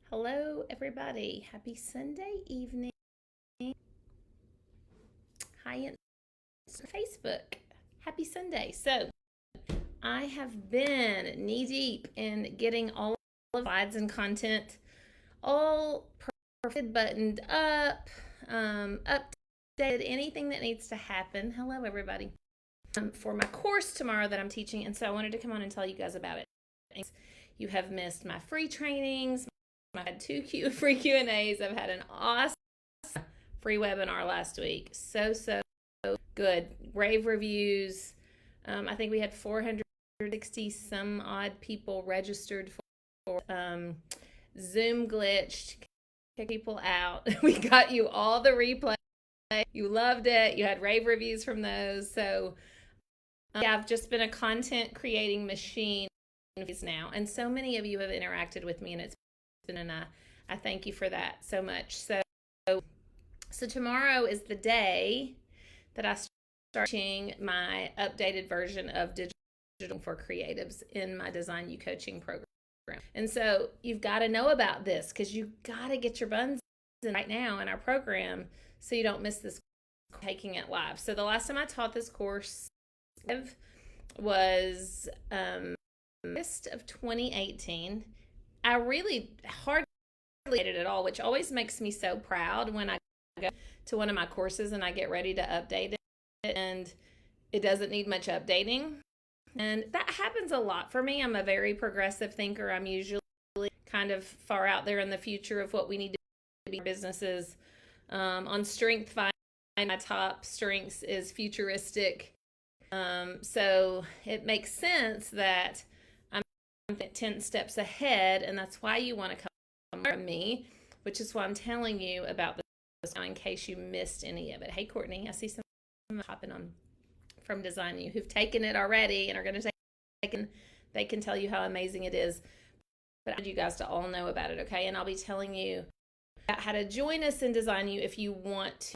Hello, everybody. Happy Sunday evening. Hi, on Facebook. Happy Sunday. So, I have been knee deep in getting all of the slides and content all perfect, buttoned up, updated, anything that needs to happen. Hello, everybody. For my course tomorrow that I'm teaching, and so I wanted to come on and tell you guys about it. You have missed my free trainings. I had two free Q&As. I've had an awesome free webinar last week. So good. Rave reviews. I think we had 460 some odd people registered for Zoom glitched, kick people out. We got you all the replay. You loved it. You had rave reviews from those. So yeah, I've just been a content creating machine now, and so many of you have interacted with me, and it's been, and I thank you for that so much. So tomorrow is the day that I start teaching my updated version of digital for creatives in my Design You coaching program. And so you've got to know about this because you got to get your buns in right now in our program so you don't miss this taking it live. So the last time I taught this course was August of 2018. I really hardly did it at all, which always makes me so proud when I go to one of my courses and I get ready to update it and it doesn't need much updating. And that happens a lot for me. I'm a very progressive thinker. I'm usually kind of far out there in the future of what we need to be businesses. On Strength Find, my top strengths is futuristic. So it makes sense that I'm 10 steps ahead, and that's why you want to come from me, which is why I'm telling you about this now in case you missed any of it. Hey, Courtney, I see some hopping on from Design You who've taken it already and are going to take it. They can tell you how amazing it is. But I want you guys to all know about it, okay? And I'll be telling you how to join us in Design You if you want to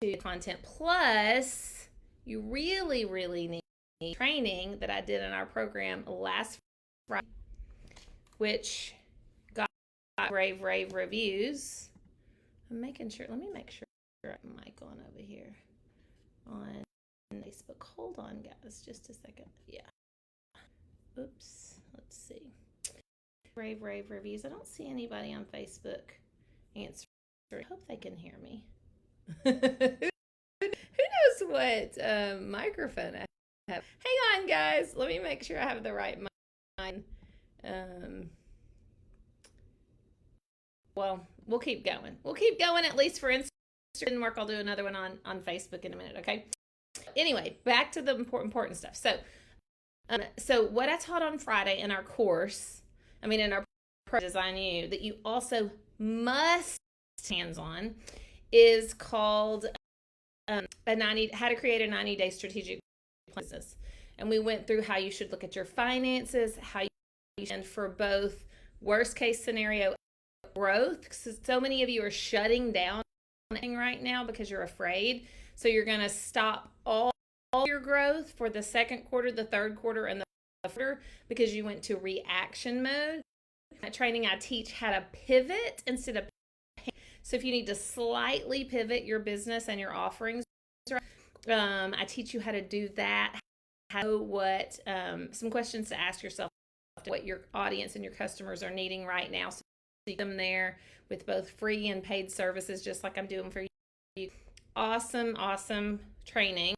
do content. Plus, you really need training that I did in our program last Friday, which got rave reviews. I'm making sure. Let me make sure I have my mic on over here on Facebook. Hold on, guys, just a second. Yeah. Oops. Let's see. Rave reviews. I don't see anybody on Facebook answering. I hope they can hear me. Who knows what microphone I have? Hang on, guys. Let me make sure I have the right mic. Well, we'll keep going. We'll keep going at least for Instagram. Didn't work. I'll do another one on Facebook in a minute. Okay. Anyway, back to the important stuff. So what I taught on Friday in our course, in our Design You, that you also must hands-on, is called how to create a 90-day strategic business. And we went through how you should look at your finances, how you should, for both worst case scenario growth. So many of you are shutting down right now because you're afraid. So you're going to stop all your growth for the second quarter, the third quarter, and the fourth quarter because you went to reaction mode. That training, I teach how to pivot instead of so if you need to slightly pivot your business and your offerings, I teach you how to do that. Some questions to ask yourself, what your audience and your customers are needing right now. So you them there with both free and paid services, just like I'm doing for you. Awesome training.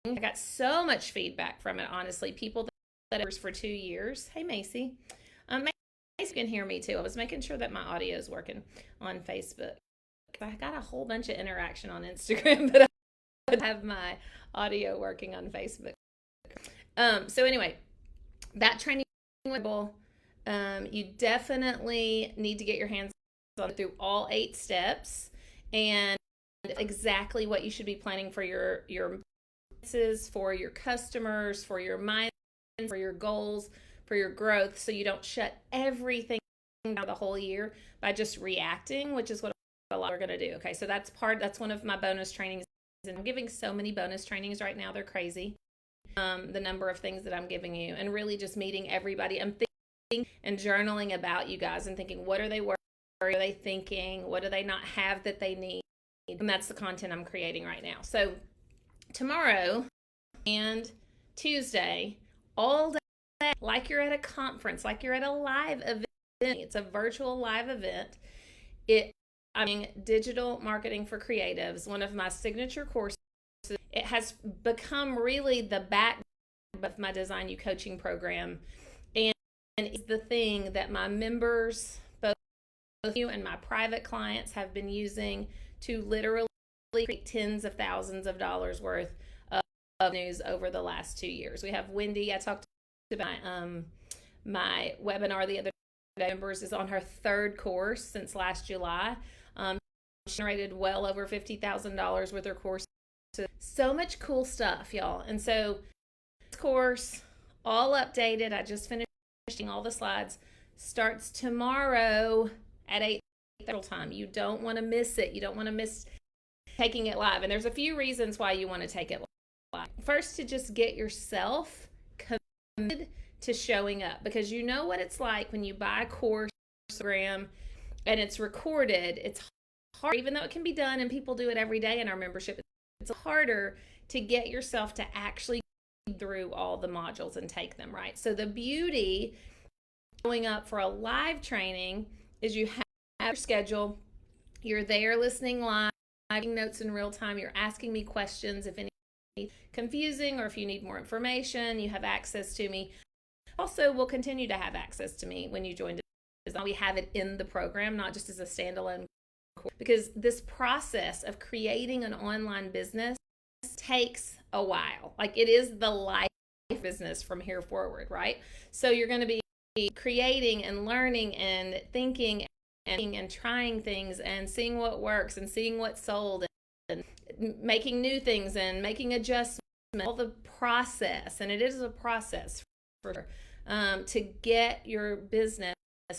I got so much feedback from it, honestly. People that are for 2 years. Hey, Macy. Macy can hear me too. I was making sure that my audio is working on Facebook. I got a whole bunch of interaction on Instagram, but I have my audio working on Facebook. So anyway, that training you definitely need to get your hands on through all 8 steps and exactly what you should be planning for your businesses, for your customers, for your mind, for your goals, for your growth, so you don't shut everything down the whole year by just reacting, which is what a lot are going to do. Okay, so that's one of my bonus trainings, and I'm giving so many bonus trainings right now. They're crazy. The number of things that I'm giving you, and really just meeting everybody. I'm thinking and journaling about you guys and thinking, what are they working are they thinking? What do they not have that they need? And that's the content I'm creating right now. So tomorrow and Tuesday, all day, like you're at a conference, like you're at a live event. It's a virtual live event. Digital marketing for creatives, one of my signature courses. It has become really the backbone of my Design You coaching program, and it's the thing that my members, both you and my private clients, have been using to literally create tens of thousands of dollars worth of news over the last 2 years. We have Wendy. I talked about my webinar the other day. Members is on her third course since last July. She generated well over $50,000 with her course. So much cool stuff, y'all. And so this course, all updated. I just finished all the slides. Starts tomorrow at 8 Central Time. You don't want to miss it. You don't want to miss taking it live. And there's a few reasons why you want to take it live. First, to just get yourself committed to showing up, because you know what it's like when you buy a course program and it's recorded. It's hard, even though it can be done and people do it every day in our membership. It's harder to get yourself to actually go through all the modules and take them, right? So the beauty showing up for a live training is you have your schedule. You're there listening live, taking notes in real time. You're asking me questions if any confusing or if you need more information. You have access to me. Also, we'll continue to have access to me when you join. We have it in the program, not just as a standalone course, because this process of creating an online business takes a while. Like, it is the life business from here forward, right? So you're going to be creating and learning and thinking and trying things and seeing what works and seeing what's sold and making new things and making adjustments, all the process. And it is a process for sure, to get your business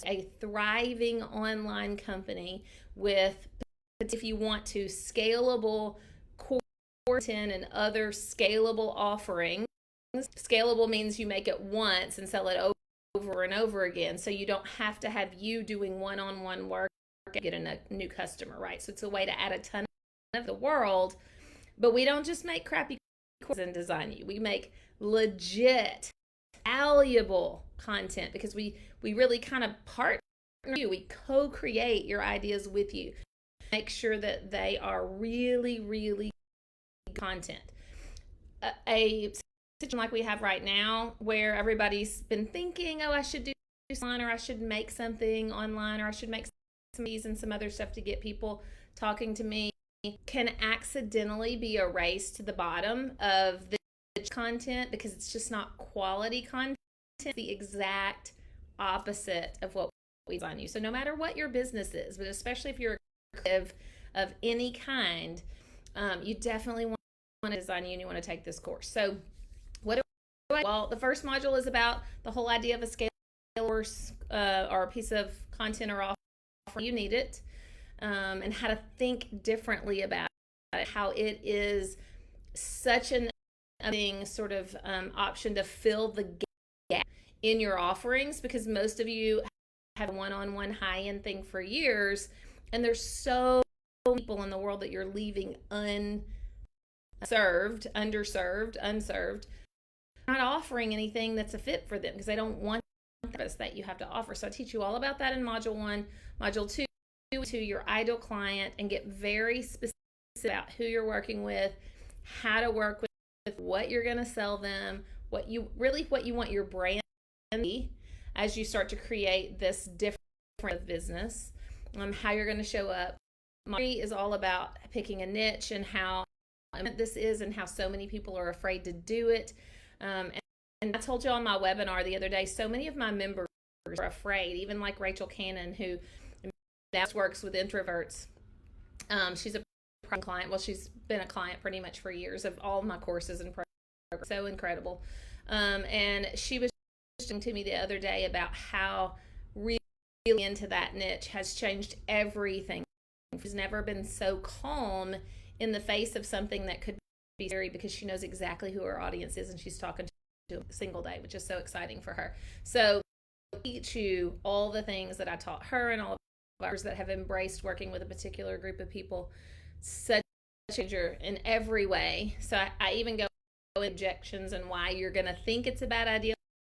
a thriving online company with, if you want to, scalable content and other scalable offerings. Scalable means you make it once and sell it over and over again, so you don't have to have you doing one-on-one work to get a new customer, right? So it's a way to add a ton of the world. But we don't just make crappy courses and Design You. We make legit, valuable content, because we really kind of partner you. We co-create your ideas with you. Make sure that they are really, really good content. A situation like we have right now, where everybody's been thinking, oh, I should do something, or I should make something online, or I should make some of these and some other stuff to get people talking to me, can accidentally be erased to the bottom of the content because it's just not quality content. It's the exact opposite of what we Design You. So no matter what your business is, but especially if you're a creative of any kind, you definitely want to Design You and you want to take this course. So well, the first module is about the whole idea of a scale course or a piece of content or offer. You need it, and how to think differently about it, how it is such an sort of option to fill the gap in your offerings, because most of you have a one-on-one high-end thing for years, and there's so many people in the world that you're leaving underserved, not offering anything that's a fit for them because they don't want the service that you have to offer. So I teach you all about that in Module 1. Module 2, to your ideal client, and get very specific about who you're working with, how to work with, what you're going to sell them, what you want your brand to be as you start to create this different business, how you're going to show up. Module 3 is all about picking a niche and how this is and how so many people are afraid to do it. And I told you on my webinar the other day, so many of my members are afraid, even like Rachel Cannon, who now works with introverts. She's a client. Well, she's been a client pretty much for years of all my courses and programs. So incredible. And she was talking to me the other day about how really into that niche has changed everything. She's never been so calm in the face of something that could be scary, because she knows exactly who her audience is and she's talking to a single day, which is so exciting for her. So I teach you all the things that I taught her and all ours that have embraced working with a particular group of people. Such a changer in every way. So I even go objections and why you're going to think it's a bad idea,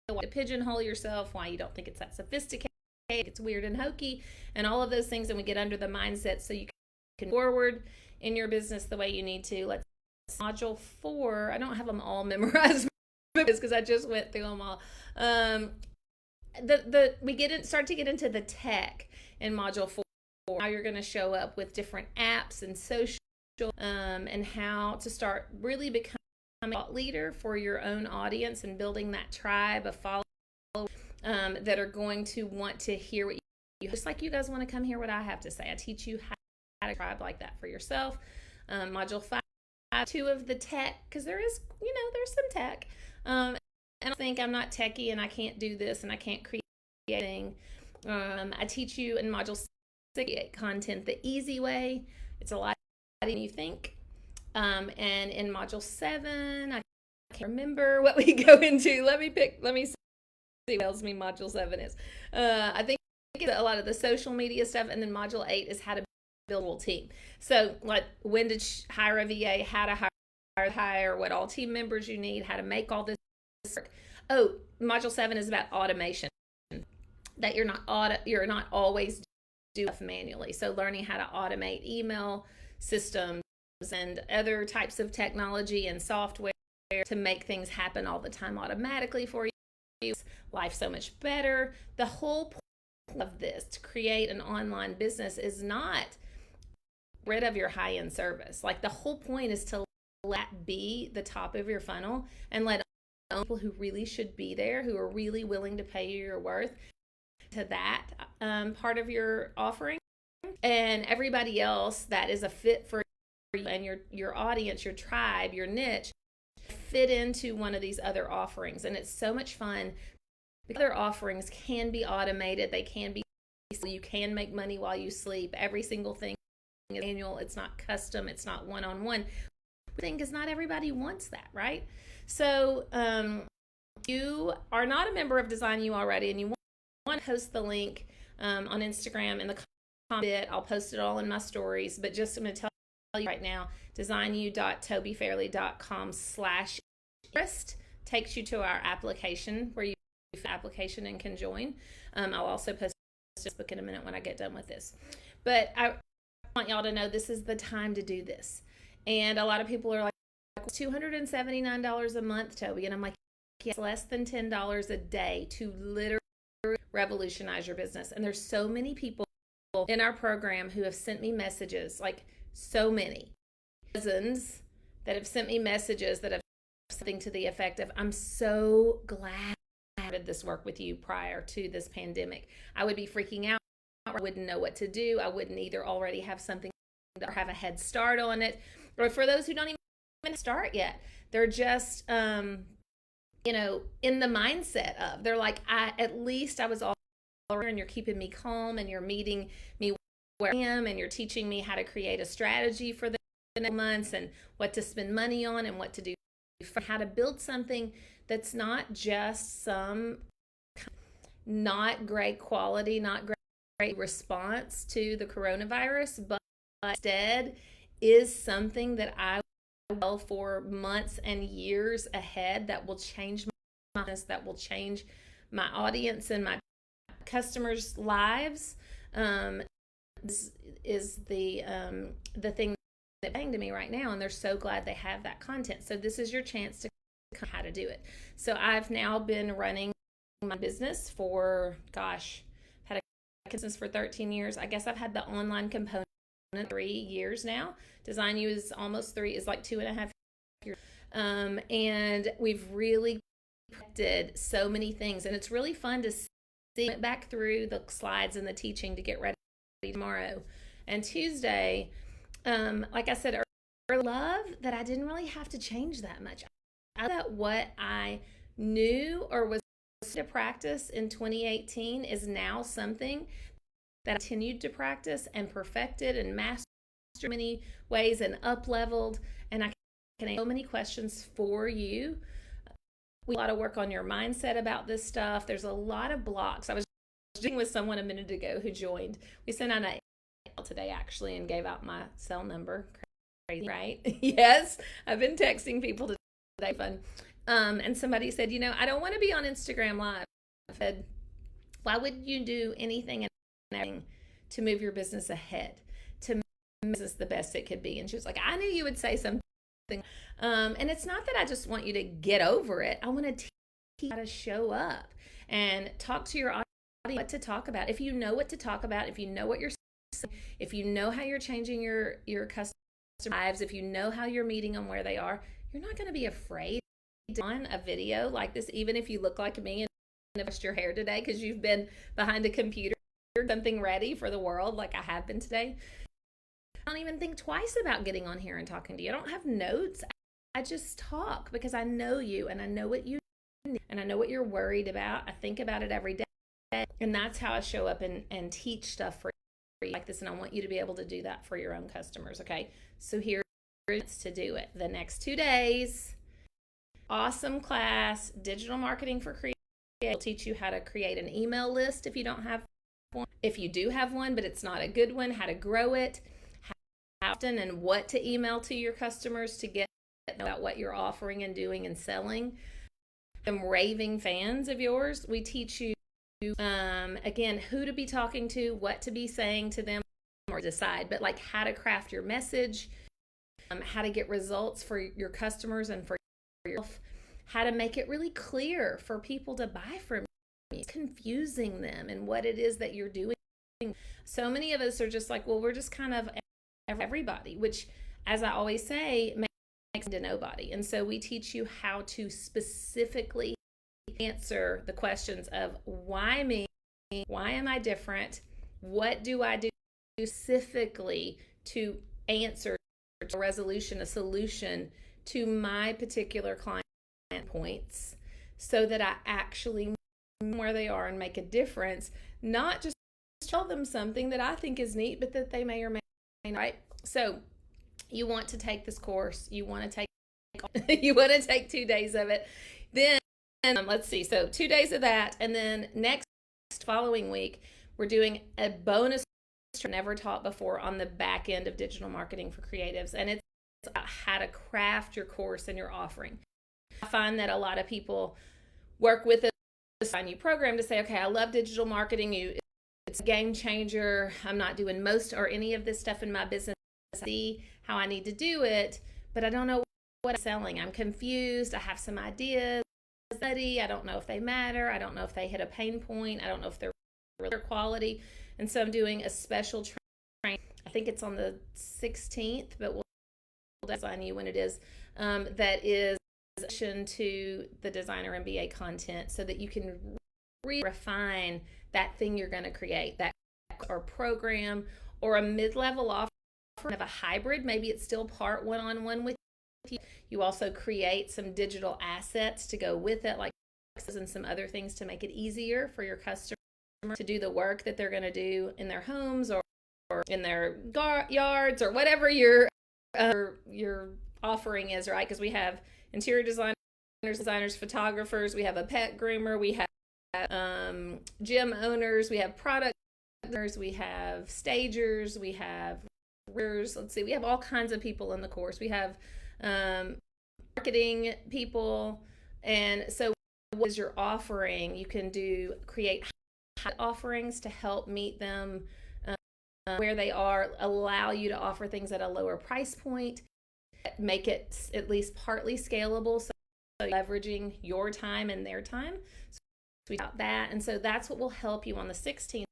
why to pigeonhole yourself, why you don't think it's that sophisticated, it's weird and hokey, and all of those things. And we get under the mindset so you can forward in your business the way you need to. Let's module 4. I don't have them all memorized because I just went through them all. We start to get into the tech in module 4. How you're going to show up with different apps and social, and how to start really becoming a thought leader for your own audience and building that tribe of followers that are going to want to hear what you, just like you guys want to come hear what I have to say. I teach you how to tribe like that for yourself. Module 5, 2 of the tech, because there's some tech. And I think I'm not techie and I can't do this and I can't create anything. I teach you in module 6 create content the easy way. It's a lot than you think. And in module 7, I can't remember what we go into. Let me see what tells me module 7 is. I think it's a lot of the social media stuff, and then module 8 is how to build a team. So like when to hire a VA, how to hire, what all team members you need, how to make all this work. Oh, module 7 is about automation. That you're not always doing stuff manually. So learning how to automate email systems and other types of technology and software to make things happen all the time automatically for you. Life so much better. The whole point of this, to create an online business, is not rid of your high-end service. Like the whole point is to let be the top of your funnel and let people who really should be there, who are really willing to pay you your worth, to that part of your offering, and everybody else that is a fit for you and your audience, your tribe, your niche, fit into one of these other offerings. And it's so much fun. The other offerings can be automated. They can be, so you can make money while you sleep. Every single thing is manual. It's not custom. It's not one-on-one. The thing is, not everybody wants that, right? So you are not a member of Design You already, and you want to post the link on Instagram in the comment. I'll post it all in my stories, but just I'm going to tell you right now, designyou.tobyfairley.com/interest takes you to our application where you fill the application and can join. I'll also post this book in a minute when I get done with this. But I want y'all to know this is the time to do this. And a lot of people are like, $279 a month, Toby. And I'm like, yes, less than $10 a day to literally revolutionize your business. And there's so many people in our program who have sent me messages, like so many dozens that have sent me messages that have something to the effect of, I'm so glad I did this work with you prior to this pandemic. I would be freaking out. I wouldn't know what to do. I wouldn't either already have something or have a head start on it. Or for those who don't even start yet, they're just, in the mindset of, they're like, at least I was all around, and you're keeping me calm, and you're meeting me where I am, and you're teaching me how to create a strategy for the next months and what to spend money on and what to do, how to build something that's not just some not great quality, not great response to the coronavirus, but instead is something that I will for months and years ahead, that will change my business, that will change my audience and my customers' lives. This is the thing that's saying to me right now, and they're so glad they have that content. So this is your chance to come how to do it. So I've now been running my business for, had a business for 13 years. I guess I've had the online component 3 years now. Design You is almost 3, is like 2.5 years. And we've really did so many things, and it's really fun to see it back through the slides and the teaching to get ready tomorrow and Tuesday. Like I said earlier, love that I didn't really have to change that much. I thought what I knew or was to practice in 2018 is now something that I continued to practice and perfected and mastered in many ways and up-leveled. And I can answer so many questions for you. We have a lot of work on your mindset about this stuff. There's a lot of blocks. I was doing with someone a minute ago who joined. We sent out an email today actually and gave out my cell number. Crazy, right? Yes, I've been texting people today. Fun. And somebody said, I don't want to be on Instagram Live. I said, why would you do anything and everything to move your business ahead, to make business the best it could be? And she was like, I knew you would say something. And it's not that I just want you to get over it. I want to teach you how to show up and talk to your audience what to talk about. If you know what to talk about, if you know what you're saying, if you know how you're changing your customer lives, if you know how you're meeting them where they are, you're not going to be afraid to on a video like this, even if you look like me and brushed your hair today because you've been behind a computer, something ready for the world like I have been today. I don't even think twice about getting on here and talking to you. I don't have notes. I just talk because I know you and I know what you need and I know what you're worried about. I think about it every day. And that's how I show up and teach stuff for you like this. And I want you to be able to do that for your own customers. Okay. So here's to do it. The next 2 days, awesome class, digital marketing for creators. It'll teach you how to create an email list if you don't have one. If you do have one, but it's not a good one, how to grow it, how often and what to email to your customers to get about what you're offering and doing and selling. Some raving fans of yours, we teach you again, who to be talking to, what to be saying to them, or decide, but like how to craft your message, how to get results for your customers and for yourself, how to make it really clear for people to buy from you, confusing them and what it is that you're doing. So many of us are just like, well, we're just kind of everybody, which, as I always say, makes to nobody. And so we teach you how to specifically answer the questions of why me, why am I different, what do I do specifically to answer a resolution, a solution to my particular client points, so that I actually know where they are and make a difference, not just tell them something that I think is neat, but that they may or may not, right? So you want to take this course, you want to take 2 days of it, then let's see, so 2 days of that, and then next following week we're doing a bonus never taught before on the back end of digital marketing for creatives, and it's about how to craft your course and your offering. I find that a lot of people work with a new program to say, okay, I love digital marketing, it's a game changer, I'm not doing most or any of this stuff in my business, I see how I need to do it, but I don't know what I'm selling, I'm confused, I have some ideas, I don't know if they matter, I don't know if they hit a pain point, I don't know if they're really quality, and so I'm doing a special training, I think it's on the 16th, but we'll design you when it is, that is to the designer MBA content, so that you can refine that thing you're going to create, that or program or a mid-level offer of a hybrid. Maybe it's still part one-on-one with you. You also create some digital assets to go with it, like and some other things to make it easier for your customer to do the work that they're going to do in their homes or in their yards or whatever your offering is, right? Because we have interior designers, photographers, we have a pet groomer, we have gym owners, we have product owners, we have stagers, we have let's see, we have all kinds of people in the course. We have marketing people, and so what is your offering? You can create offerings to help meet them where they are, allow you to offer things at a lower price point, make it at least partly scalable, so leveraging your time and their time. So we got that, and so that's what will help you on the 16th.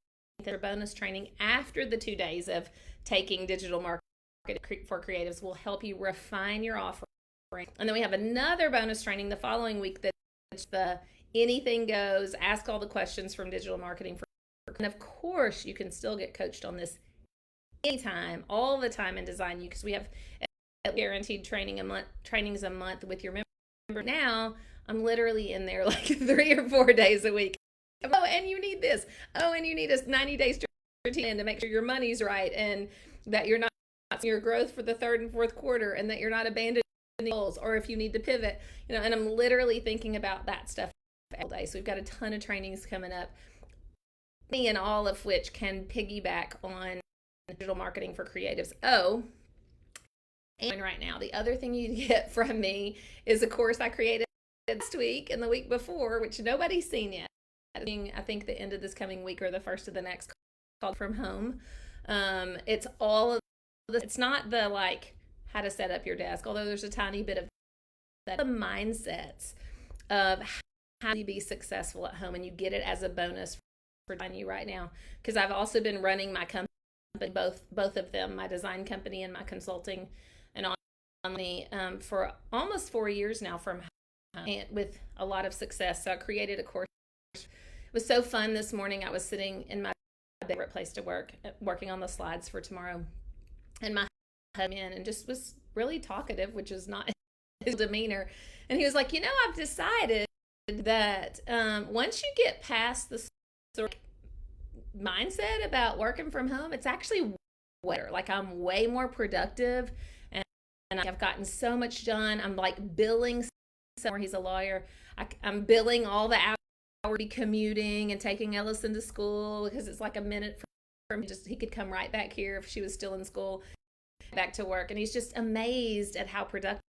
Their bonus training after the 2 days of taking digital marketing for creatives will help you refine your offering. And then we have another bonus training the following week that's the anything goes, ask all the questions from digital marketing for. And of course, you can still get coached on this anytime, all the time in Design U, because we have guaranteed trainings a month with your member. Now I'm literally in there like 3 or 4 days a week. Oh, and you need this. Oh, and you need a 90 days to make sure your money's right, and that you're not your growth for the third and fourth quarter, and that you're not abandoning goals, or if you need to pivot, and I'm literally thinking about that stuff all day. So we've got a ton of trainings coming up. and all of which can piggyback on digital marketing for creatives. Oh, and right now, the other thing you get from me is a course I created last week and the week before, which nobody's seen yet. I think the end of this coming week or the first of the next, called From Home. It's all of it's not the like how to set up your desk, although there's a tiny bit of that, the mindsets of how to be successful at home, and you get it as a bonus for you right now, because I've also been running my company, both of them, my design company and my consulting and online, for almost 4 years now from home, and with a lot of success. So I created a course. It was so fun. This morning I was sitting in my favorite place to work, working on the slides for tomorrow, and my husband came in and just was really talkative, which is not his demeanor, and he was like, I've decided that once you get past the sort of mindset about working from home, it's actually better. Like, I'm way more productive, and I've gotten so much done. I'm like billing somewhere. He's a lawyer. I'm billing all the hours commuting and taking Ellison to school, because it's like a minute from he could come right back here if she was still in school, back to work. And he's just amazed at how productive.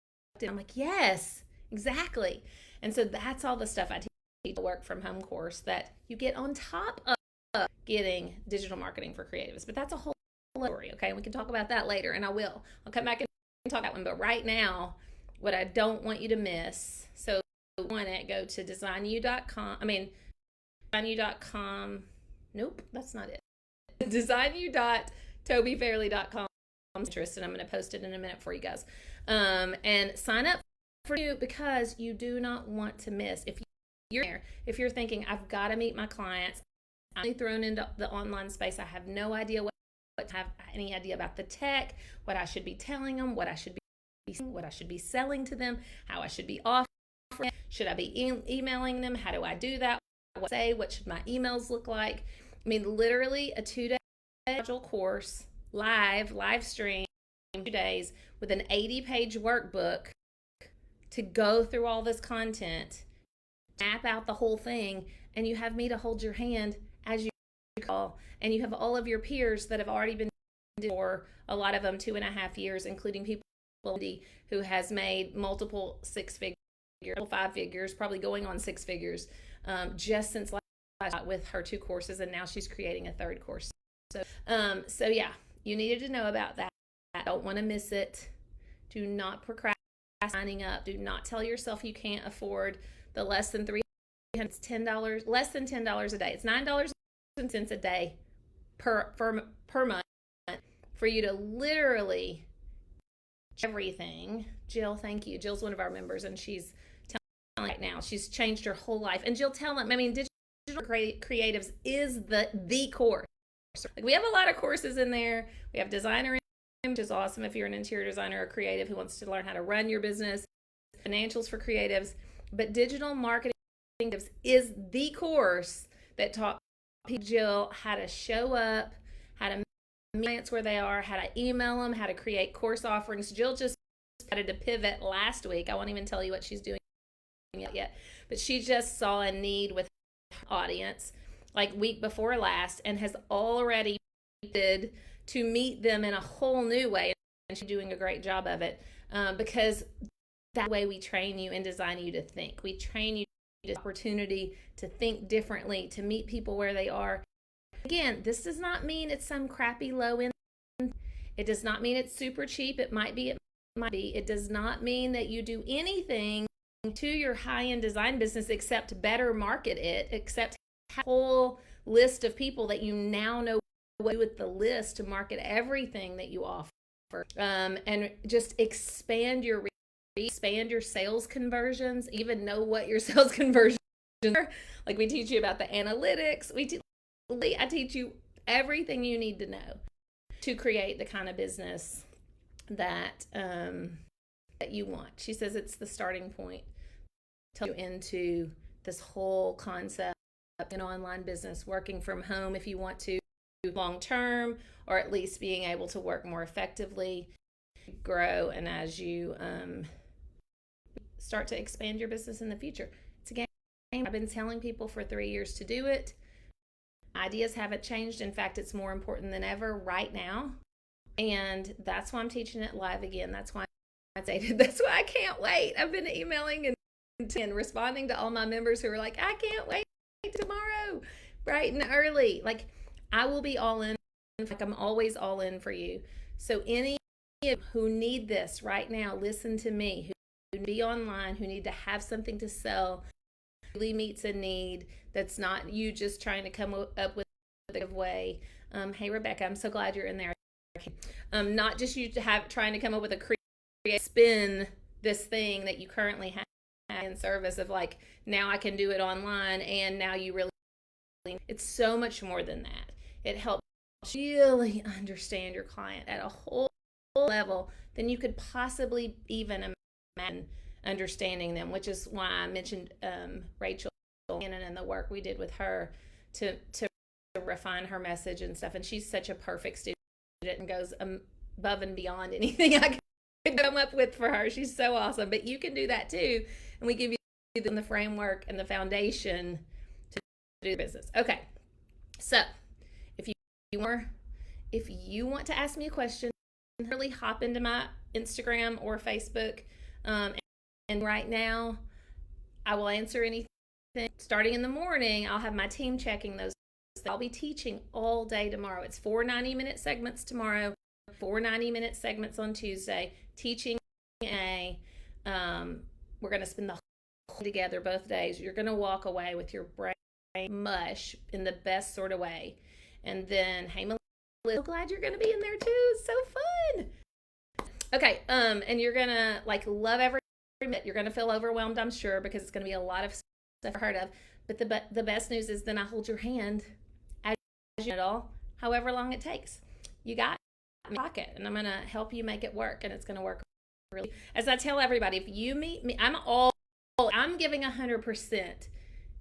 I'm like, yes, exactly. And so that's all the stuff I teach the work from home course that you get on top of getting digital marketing for creatives. But that's a whole story, okay? We can talk about that later, and I'll come back and talk about that one. But right now, what I don't want you to miss, so if you want it, go to designu.com. Nope, that's not it. designu.tobyfairley.com. I'm interested. I'm going to post it in a minute for you guys. And sign up for you, because you do not want to miss. If you're thinking, I've got to meet my clients, I'm only thrown into the online space, I have no idea have any idea about the tech, what I should be telling them, what I should be selling to them, how I should be offering, should I be emailing them, how do I do that, what should my emails look like? I mean, literally a 2-day module course, live stream, 2 days, with an 80-page workbook to go through all this content, map out the whole thing, and you have me to hold your hand as you call, and you have all of your peers that have already been for a lot of them 2.5 years, including people who has made multiple 6 figures, 5 figures, probably going on 6 figures, just since last with her 2 courses, and now she's creating a 3rd course. So yeah, you needed to know about that. Don't want to miss it. Do not procrastinate signing up. Do not tell yourself you can't afford the less than $300. It's $10, less than $10 a day. It's $9.10 a day per month for you to literally everything. Jill, thank you. Jill's one of our members, and she's telling right now she's changed her whole life. And Jill, tell them, digital creatives is the course. Like, we have a lot of courses in there. We have designer, which is awesome if you're an interior designer or creative who wants to learn how to run your business, financials for creatives. But digital marketing is the course that taught Jill how to show up, how to meet clients where they are, how to email them, how to create course offerings. Jill just started to pivot last week. I won't even tell you what she's doing yet, but she just saw a need with her audience like week before last, and has already did to meet them in a whole new way, and she's doing a great job of it, because that way we train you and design you to think. We train you the opportunity to think differently, to meet people where they are. Again, this does not mean it's some crappy low end. It does not mean it's super cheap. It might be. It does not mean that you do anything to your high-end design business except better market it, except have a whole list of people that you now know what to do with the list to market everything that you offer, and just expand your sales conversions. Even know what your sales conversions are. Like, we teach you about the analytics. I teach you everything you need to know to create the kind of business that you want. She says it's the starting point to you into this whole concept of an online business, working from home if you want to long term, or at least being able to work more effectively, grow, and as you start to expand your business in the future. It's a game. I've been telling people for 3 years to do it. ideas haven't changed. In fact, it's more important than ever right now. And that's why I'm teaching it live again. That's why that's why I can't wait. I've been emailing and responding to all my members who are like, I can't wait tomorrow, bright and early. Like, I will be all in. Like, I'm always all in for you. So any who need this right now, listen to me, who be online, who need to have something to sell, really meets a need that's not you just trying to come up with a way. Hey, Rebecca, I'm so glad you're in there. Not just you trying to come up with a creative spin this thing that you currently have in service of, like, now I can do it online, and now you really, it's so much more than that. It helps really understand your client at a whole level than you could possibly even imagine understanding them, which is why I mentioned Rachel and the work we did with her to refine her message and stuff. And she's such a perfect student and goes above and beyond anything I could come up with for her. She's so awesome. But you can do that too. And we give you the framework and the foundation to do the business. Okay. So if you want to ask me a question, really hop into my Instagram or Facebook. And right now, I will answer anything. Starting in the morning, I'll have my team checking those. I'll be teaching all day tomorrow. It's 4 90-minute segments tomorrow, 4 90-minute segments on Tuesday. Teaching we're going to spend the whole day together both days. You're going to walk away with your brain mush in the best sort of way. And then, hey, Melissa, so glad you're going to be in there too. It's so fun. Okay, and you're going to, like, love every minute. You're going to feel overwhelmed, I'm sure, because it's going to be a lot of stuff I've heard of. But the best news is then I hold your hand as you do it all, however long it takes. You got me pocket, and I'm going to help you make it work, and it's going to work really. As I tell everybody, if you meet me, I'm giving 100%.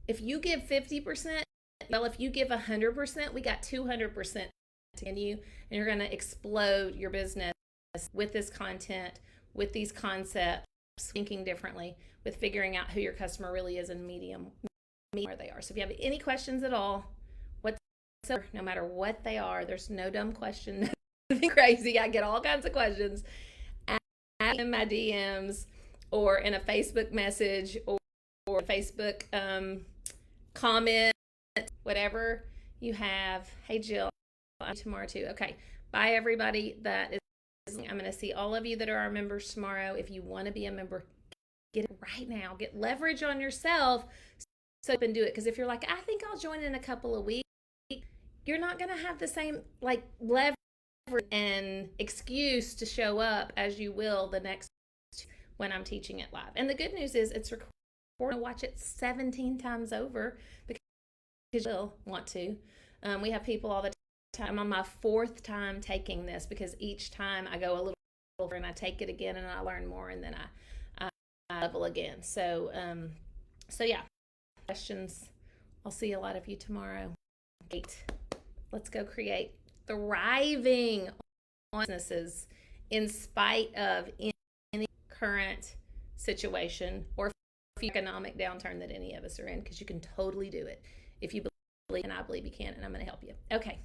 If you give 50%, well, if you give 100%, we got 200% in you, and you're going to explode your business with this content, with these concepts, thinking differently, with figuring out who your customer really is and medium where they are. So if you have any questions at all, whatsoever, no matter what they are, there's no dumb question, nothing crazy. I get all kinds of questions in my DMs or in a Facebook message or a Facebook comment, whatever you have. Hey, Jill, I'll see you tomorrow too. Okay, bye everybody. I'm going to see all of you that are our members tomorrow. If you want to be a member, get it right now. Get leverage on yourself so you can do it. Because if you're like, I think I'll join in a couple of weeks, you're not going to have the same, like, leverage and excuse to show up as you will the next when I'm teaching it live. And the good news is it's recorded. Watch it 17 times over because you will want to. We have people all the time. I'm on my 4th time taking this because each time I go a little over and I take it again and I learn more, and then I level again. So yeah, questions. I'll see a lot of you tomorrow. Great. Let's go create thriving businesses in spite of any current situation or economic downturn that any of us are in, because you can totally do it if you believe, and I believe you can, and I'm going to help you. Okay.